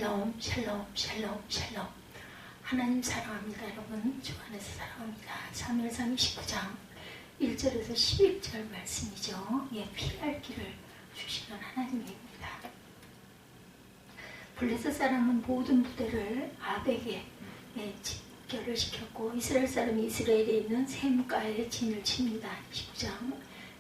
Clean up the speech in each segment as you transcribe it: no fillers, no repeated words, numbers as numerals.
샬롬 샬롬 샬롬 샬롬. 하나님 사랑합니다. 여러분 주 안에서 사랑합니다. 사무엘상 29장 1절에서 11절 말씀이죠. 예, 피할 길을 주시는 하나님입니다. 블레셋 사람은 모든 부대를 아벡에 집결을 시켰고 이스라엘 사람이 이스라엘에 있는 셈가에 진을 칩니다. 19장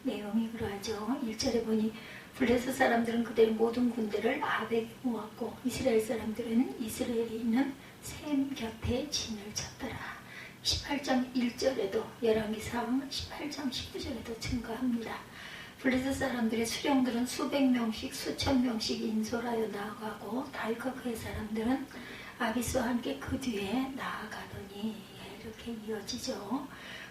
내용이 그러하죠. 1절에 보니 블레셋 사람들은 그들의 모든 군대를 아벡에 모았고 이스라엘 사람들은 이스라엘에 있는 셈 곁에 진을 쳤더라. 18장 1절에도 열왕기상 18장 19절에도 증가합니다. 블레셋 사람들의 수령들은 수백 명씩 수천 명씩 인솔하여 나아가고 다윗과 그의 사람들은 아비스와 함께 그 뒤에 나아가더니 이렇게 이어지죠.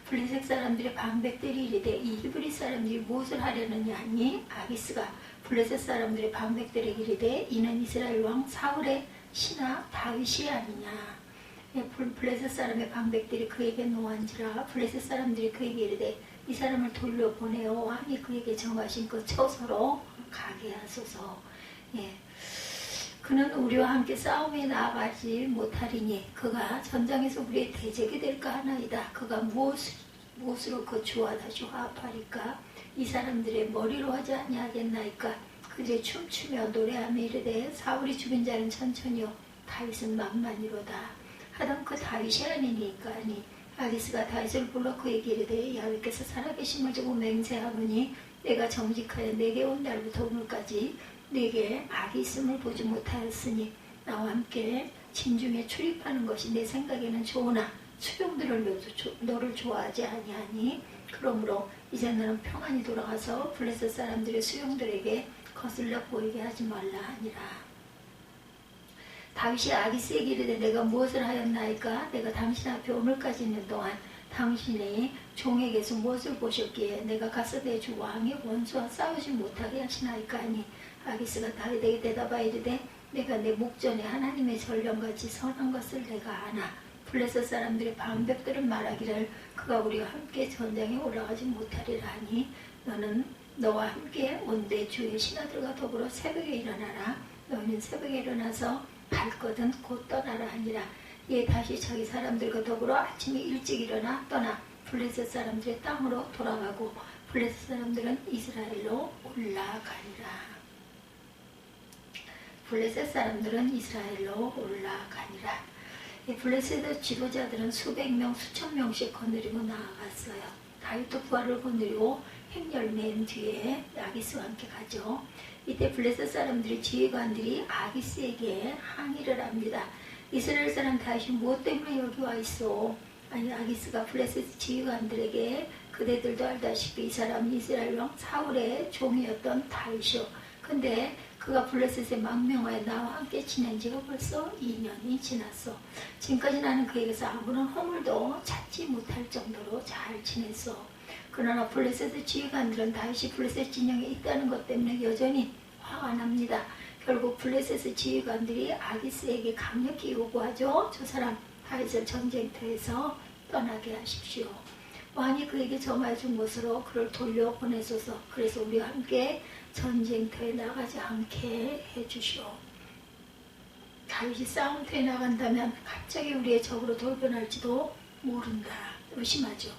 블레셋 사람들의 방백들이 이르되 이 히브리 사람들이 무엇을 하려느냐 하니 아비스가 블레셋 사람들의 방백들에게 이르되 이는 이스라엘 왕 사울의 신하 다윗이 아니냐. 블레셋 사람의 방백들이 그에게 노한지라 블레셋 사람들이 그에게 이르되 이 사람을 돌려보내어 왕이 그에게 정하신 그 처소로 가게 하소서. 그는 우리와 함께 싸움에 나아가지 못하리니 그가 전장에서 우리의 대적이 될까 하나이다. 그가 무엇으로 그 주와 다시 화합하리까? 이 사람들의 머리로 하지 아니하겠나이까? 그들이 춤추며 노래하며 이르되 사울이 죽인 자는 천천히요 다윗은 만만이로다 하던 그 다윗이 아니니까. 아니 아기스가 다윗을 불러 그에게 이르되 야훼께서 살아계심을 두고 맹세하노니 내가 정직하여 내게 온 날부터 오늘까지 내게 악이 있음을 보지 못하였으니 나와 함께 진중에 출입하는 것이 내 생각에는 좋으나 수령들을 너를 좋아하지 아니하니 그러므로 이제 너는 평안히 돌아가서 블레셋 사람들의 수령들에게 거슬려 보이게 하지 말라 하니라. 다윗이 아기스에게 이르되 내가 무엇을 하였나이까? 내가 당신 앞에 오늘까지 있는 동안 당신이 종에게서 무엇을 보셨기에 내가 가서 내 주 왕의 원수와 싸우지 못하게 하시나이까? 하니 아기스가 다윗에게 대답하여 이르되 내가 내 목전에 하나님의 전령같이 선한 것을 내가 아나 블레셋 사람들의 방백들은 말하기를 그가 우리와 함께 전장에 올라가지 못하리라 하니 너는 너와 함께 온 내 주의 신하들과 더불어 새벽에 일어나라. 너희는 새벽에 일어나서 발거든 곧 떠나라 하니라. 이에 다시 자기 사람들과 더불어 아침에 일찍 일어나 떠나 블레셋 사람들의 땅으로 돌아가고 블레셋 사람들은 이스라엘로 올라가니라. 블레셋 사람들은 이스라엘로 올라가니라. 블레셋의 지도자들은 수백 명 수천 명씩 거느리고 나아갔어요. 다윗도 부하를 거느리고 행렬 낸 뒤에 아기스와 함께 가죠. 이때 블레셋 사람들의 지휘관들이 아기스에게 항의를 합니다. 이스라엘 사람 다윗이 무엇 때문에 여기 와 있어? 아니 아기스가 블레셋 지휘관들에게 그대들도 알다시피 이 사람이 이스라엘 왕 사울의 종이었던 다윗이요. 근데 그가 블레셋에 망명하여 나와 함께 지낸 지가 벌써 2년이 지났어. 지금까지 나는 그에게서 아무런 허물도 찾지 못할 정도로 잘 지냈어. 그러나 블레셋의 지휘관들은 다윗이 블레셋 진영에 있다는 것 때문에 여전히 화가 납니다. 결국 블레셋의 지휘관들이 아기스에게 강력히 요구하죠. 저 사람 다윗을 전쟁터에서 떠나게 하십시오. 왕이 그에게 정하여 준 것으로 그를 돌려보내소서. 그래서 우리와 함께 전쟁터에 나가지 않게 해주시오. 다윗이 싸움터에 나간다면 갑자기 우리의 적으로 돌변할지도 모른다. 의심하죠.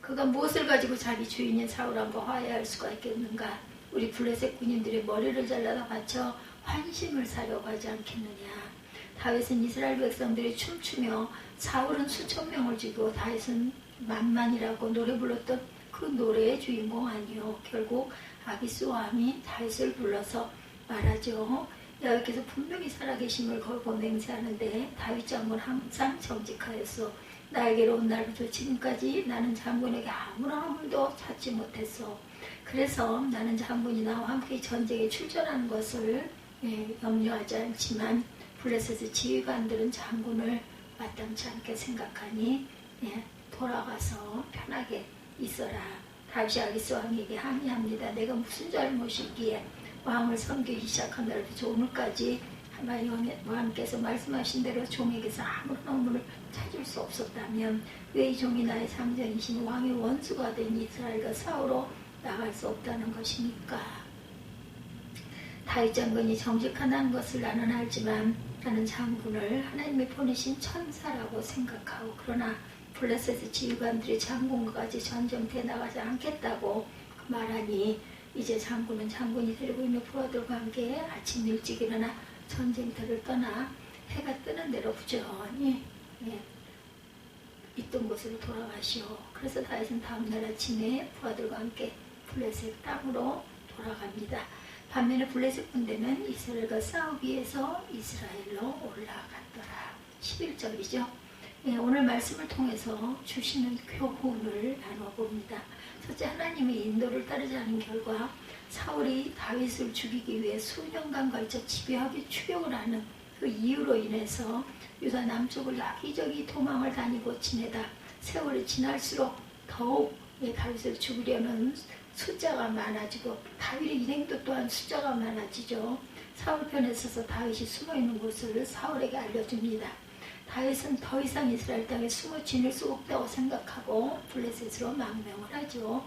그가 무엇을 가지고 자기 주인인 사울왕과 화해할 수가 있겠는가? 우리 블레셋 군인들의 머리를 잘라다 바쳐 환심을 사려고 하지 않겠느냐? 다윗은 이스라엘 백성들이 춤추며 사울은 수천 명을 죽이고 다윗은 만만이라고 노래 불렀던 그 노래의 주인공 아니요. 결국 아기스 왕이 다윗을 불러서 말하죠. 여호와께서 분명히 살아계심을 걸고 맹세하는데 다윗 장군 항상 정직하였어. 나에게로 온 날부터 지금까지 나는 장군에게 아무런 허물도 찾지 못했어. 그래서 나는 장군이 나와 함께 전쟁에 출전하는 것을 염려하지 않지만 블레셋의 지휘관들은 장군을 마땅치 않게 생각하니 돌아가서 편하게 있어라. 다윗이 아기스 왕에게 항의합니다. 내가 무슨 잘못이기에 왕을 섬기기 시작한 날부터 오늘까지 왕께서 말씀하신 대로 종에게서 아무런 허물을 찾을 수 없었다면 왜 이 종이 나의 상전이신 왕의 원수가 된 이스라엘과 싸우러 나갈 수 없다는 것입니까? 다윗 장군이 정직하다는 것을 나는 알지만 나는 장군을 하나님이 보내신 천사라고 생각하고, 그러나 블레셋의 지휘관들이 장군과 같이 전쟁터에 나가지 않겠다고 말하니 이제 장군은 장군이 데리고 있는 부하들과 함께 아침 일찍 일어나 전쟁터를 떠나 해가 뜨는 대로 부지런히 있던 곳으로 돌아가시오. 그래서 다윗은 다음날 아침에 부하들과 함께 블레셋 땅으로 돌아갑니다. 반면에 블레셋 군대는 이스라엘과 싸우기 위해서 이스라엘로 올라갔더라. 11절이죠. 오늘 말씀을 통해서 주시는 교훈을 나눠봅니다. 첫째, 하나님의 인도를 따르지 않은 결과 사울이 다윗을 죽이기 위해 수년간 걸쳐 집요하게 추격을 하는 그 이유로 인해서 유다 남쪽을 여기저기 도망을 다니고 지내다 세월이 지날수록 더욱 다윗을 죽이려는 숫자가 많아지고 다윗의 일행도 또한 숫자가 많아지죠. 사울 편에 서서 다윗이 숨어있는 곳을 사울에게 알려줍니다. 다윗은 더 이상 이스라엘 땅에 숨어 지낼 수 없다고 생각하고 블레셋으로 망명을 하죠.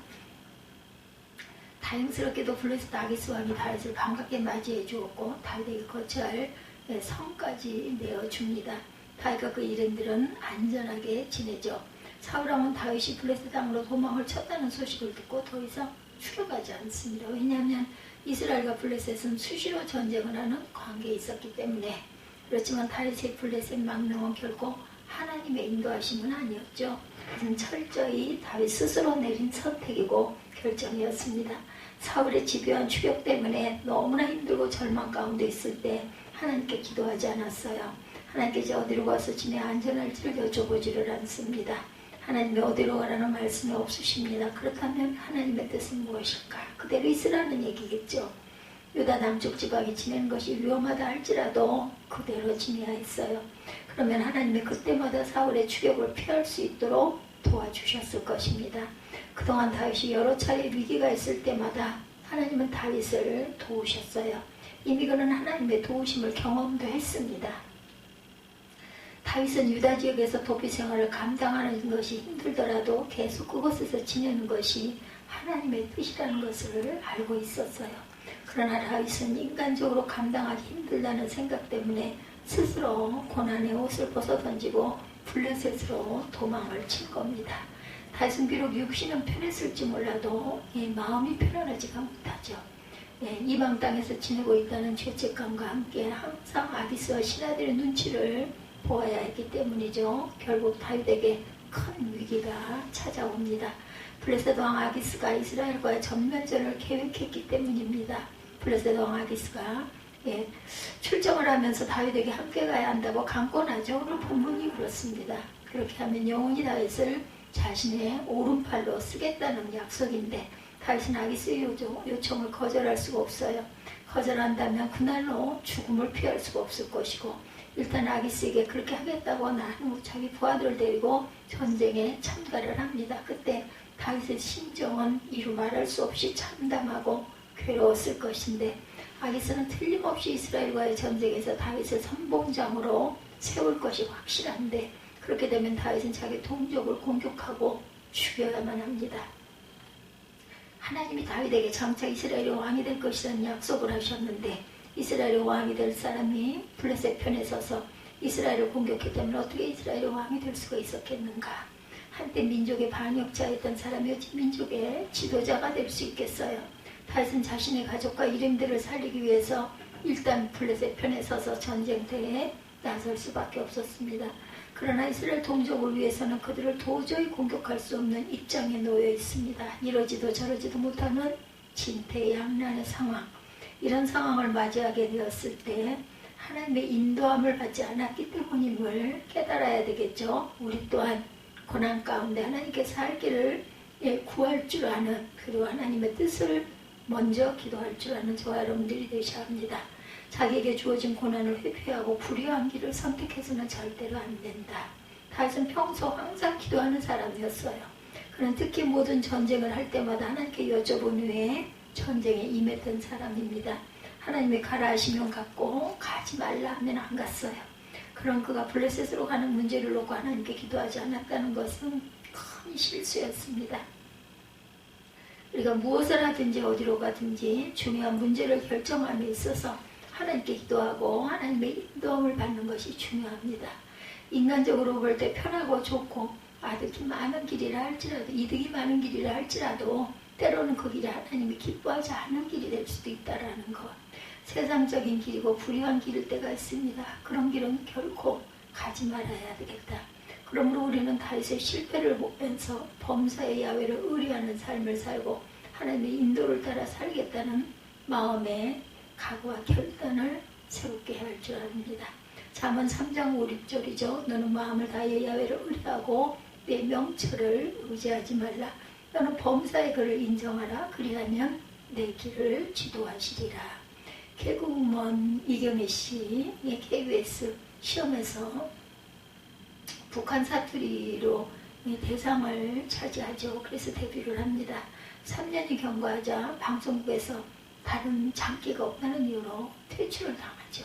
다행스럽게도 블레셋 아기스 왕이 다윗을 반갑게 맞이해 주었고 다윗에게 거처할 성까지 내어줍니다. 다윗과 그 일행들은 안전하게 지내죠. 사울 왕은 다윗이 블레셋 땅으로 도망을 쳤다는 소식을 듣고 더 이상 추격하지 않습니다. 왜냐하면 이스라엘과 블레셋은 수시로 전쟁을 하는 관계에 있었기 때문에. 그렇지만 다윗의 블레셋 망명은 결코 하나님의 인도하심은 아니었죠. 그것은 철저히 다윗 스스로 내린 선택이고 결정이었습니다. 사울의 집요한 추격 때문에 너무나 힘들고 절망 가운데 있을 때 하나님께 기도하지 않았어요. 하나님께 어디로 가서 지내 안전할지를 여쭤보지를 않습니다. 하나님이 어디로 가라는 말씀이 없으십니다. 그렇다면 하나님의 뜻은 무엇일까? 그대로 있으라는 얘기겠죠. 유다 남쪽 지방에 지내는 것이 위험하다 할지라도 그대로 지내야 했어요. 그러면 하나님이 그때마다 사울의 추격을 피할 수 있도록 도와주셨을 것입니다. 그동안 다윗이 여러 차례 위기가 있을 때마다 하나님은 다윗을 도우셨어요. 이미 그는 하나님의 도우심을 경험도 했습니다. 다윗은 유다 지역에서 도피 생활을 감당하는 것이 힘들더라도 계속 그곳에서 지내는 것이 하나님의 뜻이라는 것을 알고 있었어요. 그러나 다윗은 인간적으로 감당하기 힘들다는 생각 때문에 스스로 고난의 옷을 벗어던지고 블레셋으로 도망을 친 겁니다. 다윗은 비록 육신은 편했을지 몰라도 마음이 편안하지가 못하죠. 이방 땅에서 지내고 있다는 죄책감과 함께 항상 아기스와 신하들의 눈치를 보아야 했기 때문이죠. 결국 다윗에게 큰 위기가 찾아옵니다. 블레셋 왕 아기스가 이스라엘과의 전면전을 계획했기 때문입니다. 블레셋 왕 아기스가 출정을 하면서 다윗에게 함께 가야 한다고 강권하죠. 오늘 본문이 그렇습니다. 그렇게 하면 영원히 다윗을 자신의 오른팔로 쓰겠다는 약속인데 다윗은 아기스의 요청을 거절할 수가 없어요. 거절한다면 그날로 죽음을 피할 수가 없을 것이고, 일단 아기스에게 그렇게 하겠다고 난 후 자기 부하들을 데리고 전쟁에 참가를 합니다. 그때 다윗의 심정은 이루 말할 수 없이 참담하고 괴로웠을 것인데, 아기스는 틀림없이 이스라엘과의 전쟁에서 다윗을 선봉장으로 세울 것이 확실한데, 그렇게 되면 다윗은 자기 동족을 공격하고 죽여야만 합니다. 하나님이 다윗에게 장차 이스라엘의 왕이 될 것이라는 약속을 하셨는데, 이스라엘의 왕이 될 사람이 블레셋 편에 서서 이스라엘을 공격했다면 어떻게 이스라엘의 왕이 될 수가 있었겠는가? 한때 민족의 반역자였던 사람이 어찌 민족의 지도자가 될 수 있겠어요? 다윗은 자신의 가족과 이름들을 살리기 위해서 일단 블레셋 편에 서서 전쟁터에 나설 수밖에 없었습니다. 그러나 이스라엘 동족을 위해서는 그들을 도저히 공격할 수 없는 입장에 놓여 있습니다. 이러지도 저러지도 못하는 진퇴양난의 상황. 이런 상황을 맞이하게 되었을 때 하나님의 인도함을 받지 않았기 때문임을 깨달아야 되겠죠. 우리 또한 고난 가운데 하나님께서 살 길을 구할 줄 아는, 그리고 하나님의 뜻을 먼저 기도할 줄 아는 저와 여러분들이 되셔야 합니다. 자기에게 주어진 고난을 회피하고 불의한 길을 선택해서는 절대로 안 된다. 다윗은 평소 항상 기도하는 사람이었어요. 그는 특히 모든 전쟁을 할 때마다 하나님께 여쭤본 후에 전쟁에 임했던 사람입니다. 하나님이 가라 하시면 갔고 가지 말라 하면 안 갔어요. 그런 그가 블레셋으로 가는 문제를 놓고 하나님께 기도하지 않았다는 것은 큰 실수였습니다. 우리가 무엇을 하든지 어디로 가든지 중요한 문제를 결정함에 있어서 하나님께 기도하고 하나님의 인도함을 받는 것이 중요합니다. 인간적으로 볼 때 편하고 좋고 이득이 많은 길이라 할지라도 이득이 많은 길이라 할지라도 때로는 그 길이 하나님이 기뻐하지 않은 길이 될 수도 있다라는 것. 세상적인 길이고 불의한 길일 때가 있습니다. 그런 길은 결코 가지 말아야 되겠다. 그러므로 우리는 다윗의 실패를 보면서 범사의 야훼를 의뢰하는 삶을 살고 하나님의 인도를 따라 살겠다는 마음의 각오와 결단을 세우게 할 줄 압니다. 잠언 3장 5, 6절이죠. 너는 마음을 다하여 야훼를 의뢰하고 내 명철을 의지하지 말라. 너는 범사의 그를 인정하라. 그리하면 내 길을 지도하시리라. 개그우먼 이경희 씨, KBS 시험에서 북한 사투리로 대상을 차지하죠. 그래서 데뷔를 합니다. 3년이 경과하자 방송국에서 다른 장기가 없다는 이유로 퇴출을 당하죠.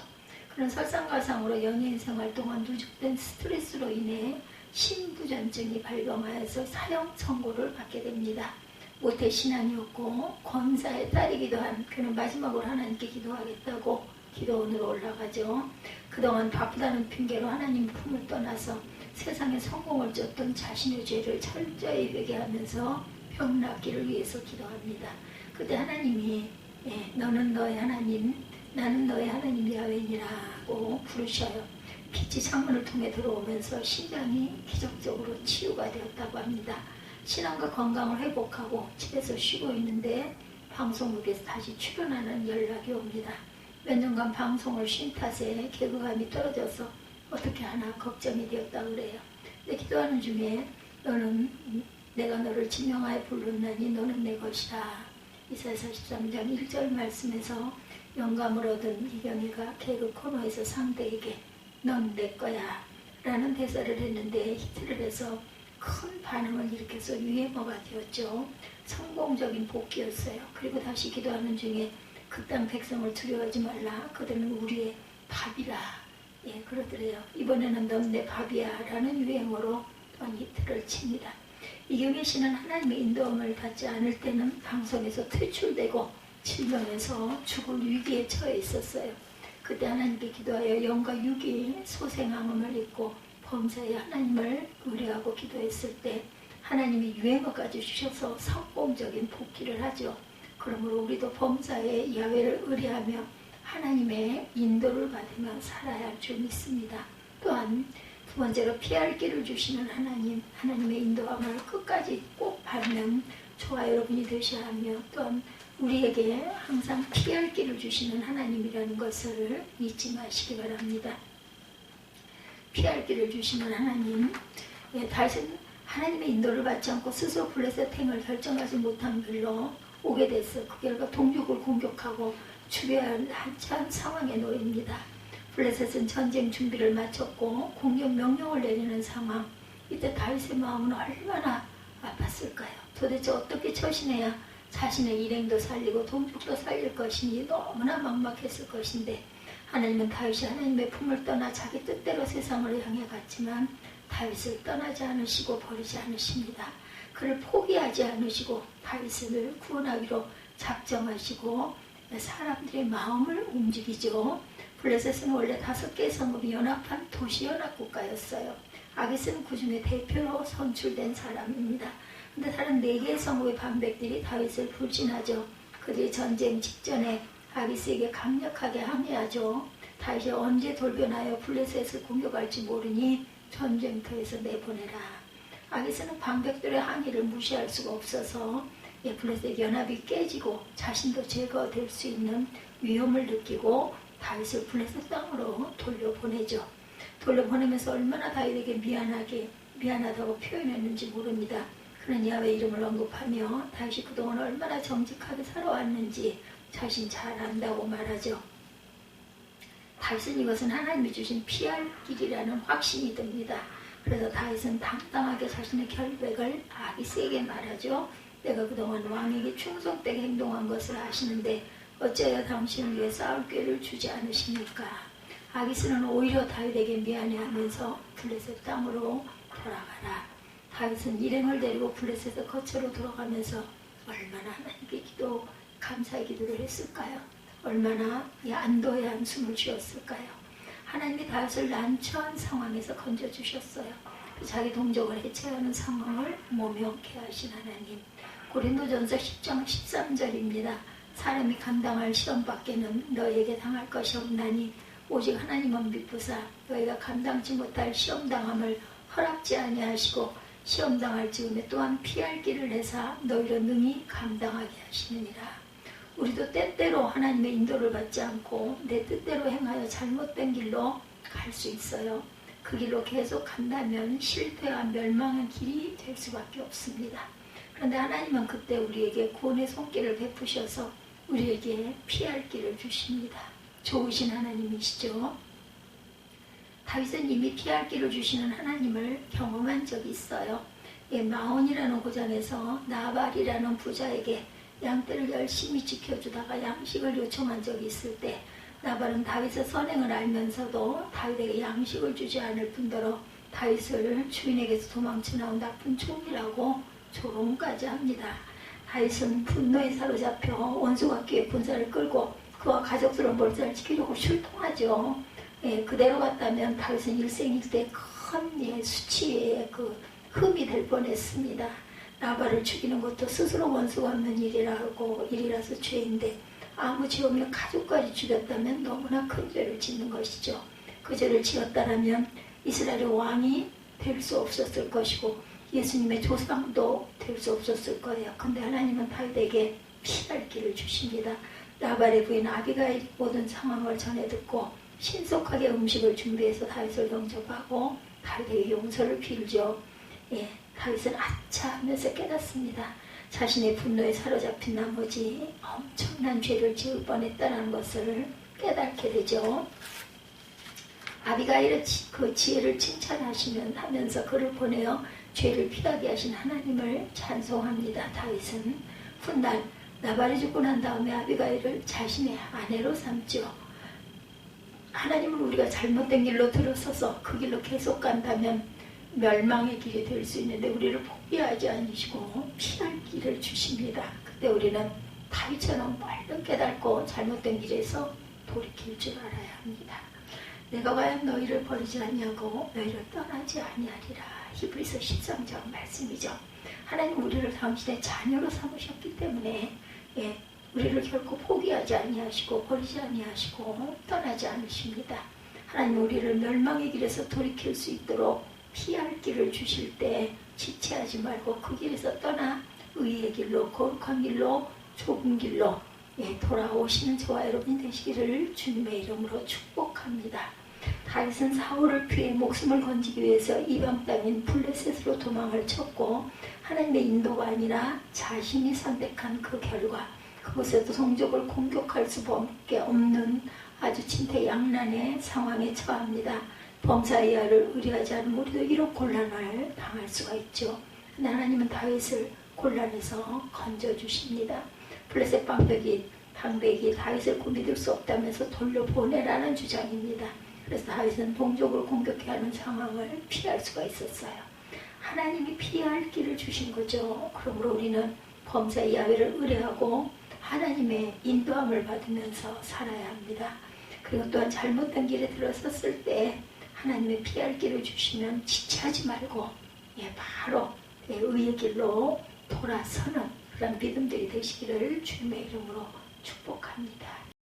그런 설상가상으로 연예인 생활 동안 누적된 스트레스로 인해 신부전증이 발병하여서 사형 선고를 받게 됩니다. 모태 신앙이었고 권사의 딸이기도 한 그는 마지막으로 하나님께 기도하겠다고 기도원으로 올라가죠. 그동안 바쁘다는 핑계로 하나님 품을 떠나서 세상에 성공을 쫓던 자신의 죄를 철저히 회개하면서 병 낫기를 위해서 기도합니다. 그때 하나님이 너는 너의 하나님, 나는 너의 하나님 야훼니라고 부르셔요. 빛이 창문을 통해 들어오면서 심장이 기적적으로 치유가 되었다고 합니다. 신앙과 건강을 회복하고 집에서 쉬고 있는데 방송국에서 다시 출연하는 연락이 옵니다. 몇 년간 방송을 쉰 탓에 개그감이 떨어져서 어떻게 하나 걱정이 되었다 그래요. 근데 기도하는 중에 너는 내가 너를 지명하여 불렀나니 너는 내 것이다. 이사야 43장 1절 말씀에서 영감을 얻은 이경희가 개그 코너에서 상대에게 넌 내 거야 라는 대사를 했는데 히트를 해서 큰 반응을 일으켜서 유행어가 되었죠. 성공적인 복귀였어요. 그리고 다시 기도하는 중에 그 땅 백성을 두려워하지 말라. 그들은 우리의 밥이라. 그러더래요. 이번에는 넌 내 밥이야 라는 유행어로 또한 히트를 칩니다. 이경희 씨는 하나님의 인도함을 받지 않을 때는 방송에서 퇴출되고 질병에서 죽을 위기에 처해 있었어요. 그때 하나님께 기도하여 영과 6일 소생항음을 입고 범사에 하나님을 의뢰하고 기도했을 때 하나님이 유행어까지 주셔서 성공적인 복귀를 하죠. 그러므로 우리도 범사에 야훼를 의뢰하며 하나님의 인도를 받으며 살아야 할 줄 믿습니다. 또한 두 번째로 피할 길을 주시는 하나님, 하나님의 인도함을 끝까지 꼭 밟는 저와 여러분이 되셔야 하며 또한 우리에게 항상 피할 길을 주시는 하나님이라는 것을 잊지 마시기 바랍니다. 피할 길을 주시는 하나님, 다윗은 하나님의 인도를 받지 않고 스스로 블레셋 행을 결정하지 못한 길로 오게 됐어. 그 결과 동족을 공격하고 죽여야 할 한참 상황에 놓입니다. 블레셋은 전쟁 준비를 마쳤고 공격 명령을 내리는 상황. 이때 다윗의 마음은 얼마나 아팠을까요? 도대체 어떻게 처신해야 자신의 일행도 살리고 동족도 살릴 것이니 너무나 막막했을 것인데 하나님은 다윗이 하나님의 품을 떠나 자기 뜻대로 세상을 향해 갔지만 다윗을 떠나지 않으시고 버리지 않으십니다. 그를 포기하지 않으시고 다윗을 구원하기로 작정하시고 사람들의 마음을 움직이죠. 블레셋은 원래 5개의 성읍이 연합한 도시연합국가였어요. 아기스는 그 중에 대표로 선출된 사람입니다. 근데 다른 4개의 성읍의 반백들이 다윗을 불신하죠. 그들이 전쟁 직전에 아기스에게 강력하게 항의하죠. 다윗이 언제 돌변하여 블레셋을 공격할지 모르니 전쟁터에서 내보내라. 아기스는 반백들의 항의를 무시할 수가 없어서 블레셋 연합이 깨지고 자신도 제거될 수 있는 위험을 느끼고 다윗을 블레셋 땅으로 돌려보내죠. 돌려보내면서 얼마나 다윗에게 미안하다고 표현했는지 모릅니다. 그는 야훼 이름을 언급하며 다윗이 그동안 얼마나 정직하게 살아왔는지 자신 잘 안다고 말하죠. 다윗은 이것은 하나님이 주신 피할 길이라는 확신이 듭니다. 그래서 다윗은 당당하게 자신의 결백을 아기스에게 말하죠. 내가 그동안 왕에게 충성되게 행동한 것을 아시는데 어찌하여 당신을 위해 싸울 기회를 주지 않으십니까? 아기스는 오히려 다윗에게 미안해하면서 블레셋 땅으로 돌아가라. 다윗은 일행을 데리고 블레셋의 거처로 돌아가면서 얼마나 하나님께 감사의 기도를 했을까요? 얼마나 안도의 한숨을 쉬었을까요? 하나님이 다윗을 난처한 상황에서 건져주셨어요. 자기 동족을 해쳐야 하는 상황을 모면케 하신 하나님. 고린도전서 10장 13절입니다. 사람이 감당할 시험밖에는 너에게 당할 것이 없나니 오직 하나님은 미쁘사 너희가 감당치 못할 시험당함을 허락지 아니하시고 시험당할 즈음에 또한 피할 길을 내사 너희로 능히 감당하게 하시느니라. 우리도 때때로 하나님의 인도를 받지 않고 내 뜻대로 행하여 잘못된 길로 갈 수 있어요. 그 길로 계속 간다면 실패와 멸망의 길이 될 수밖에 없습니다. 그런데 하나님은 그때 우리에게 구원의 손길을 베푸셔서 우리에게 피할 길을 주십니다. 좋으신 하나님이시죠. 다윗은 이미 피할 길을 주시는 하나님을 경험한 적이 있어요. 마온이라는 고장에서 나발이라는 부자에게 양떼를 열심히 지켜주다가 양식을 요청한 적이 있을 때 나발은 다윗의 선행을 알면서도 다윗에게 양식을 주지 않을 뿐더러 다윗을 주인에게서 도망쳐 나온 나쁜 종이라고 조롱까지 합니다. 다윗은 분노에 사로잡혀 원수가 끼에 군사를 끌고 그와 가족들을 몰살을 지키려고 출동하죠. 그대로 갔다면 다윗은 일생일대 큰 수치의 흠이 될 뻔했습니다. 나발을 죽이는 것도 스스로 원수가 없는 일이라서 죄인데 아무 죄 없는 가족까지 죽였다면 너무나 큰 죄를 짓는 것이죠. 그 죄를 지었다면 이스라엘의 왕이 될 수 없었을 것이고 예수님의 조상도 될 수 없었을 거예요. 근데 하나님은 다윗에게 피할 길을 주십니다. 나발의 부인 아비가일이 모든 상황을 전해 듣고 신속하게 음식을 준비해서 다윗을 영접하고 다윗에게 용서를 빌죠. 다윗은 아차 하면서 깨닫습니다. 자신의 분노에 사로잡힌 나머지 엄청난 죄를 지을 뻔했다는 것을 깨닫게 되죠. 아비가일의 그 지혜를 칭찬하면서 그를 보내어 죄를 피하게 하신 하나님을 찬송합니다. 다윗은 훗날 나발이 죽고 난 다음에 아비가일을 자신의 아내로 삼죠. 하나님은 우리가 잘못된 길로 들어서서 그 길로 계속 간다면 멸망의 길이 될 수 있는데 우리를 포기하지 않으시고 피할 길을 주십니다. 그때 우리는 다윗처럼 빨리 깨닫고 잘못된 길에서 돌이킬 줄 알아야 합니다. 내가 과연 너희를 버리지 아니하고 너희를 떠나지 아니하리라. 히브리서 13장 말씀이죠. 하나님 우리를 당신의 자녀로 삼으셨기 때문에 우리를 결코 포기하지 아니하시고 버리지 아니하시고 떠나지 않으십니다. 하나님 우리를 멸망의 길에서 돌이킬 수 있도록 피할 길을 주실 때 지체하지 말고 그 길에서 떠나 의의 길로 거룩한 길로 좁은 길로 돌아오시는 저와 여러분이 되시기를 주님의 이름으로 축복합니다. 다윗은 사울을 피해 목숨을 건지기 위해서 이방 땅인 블레셋으로 도망을 쳤고 하나님의 인도가 아니라 자신이 선택한 그 결과 그곳에도 성족을 공격할 수밖에 없는 아주 진퇴양난의 상황에 처합니다. 범사 이하를 의뢰하지 않으면 우리도 이런 곤란을 당할 수가 있죠. 근데 하나님은 다윗을 곤란에서 건져주십니다. 블레셋 방백이 다윗을 믿을 수 없다면서 돌려보내라는 주장입니다. 그래서 다윗은 동족을 공격해 하는 상황을 피할 수가 있었어요. 하나님이 피할 길을 주신 거죠. 그러므로 우리는 범사 야훼를 의뢰하고 하나님의 인도함을 받으면서 살아야 합니다. 그리고 또한 잘못된 길에 들어섰을 때 하나님의 피할 길을 주시면 지체하지 말고 바로 의의 길로 돌아서는 그런 믿음들이 되시기를 주님의 이름으로 축복합니다.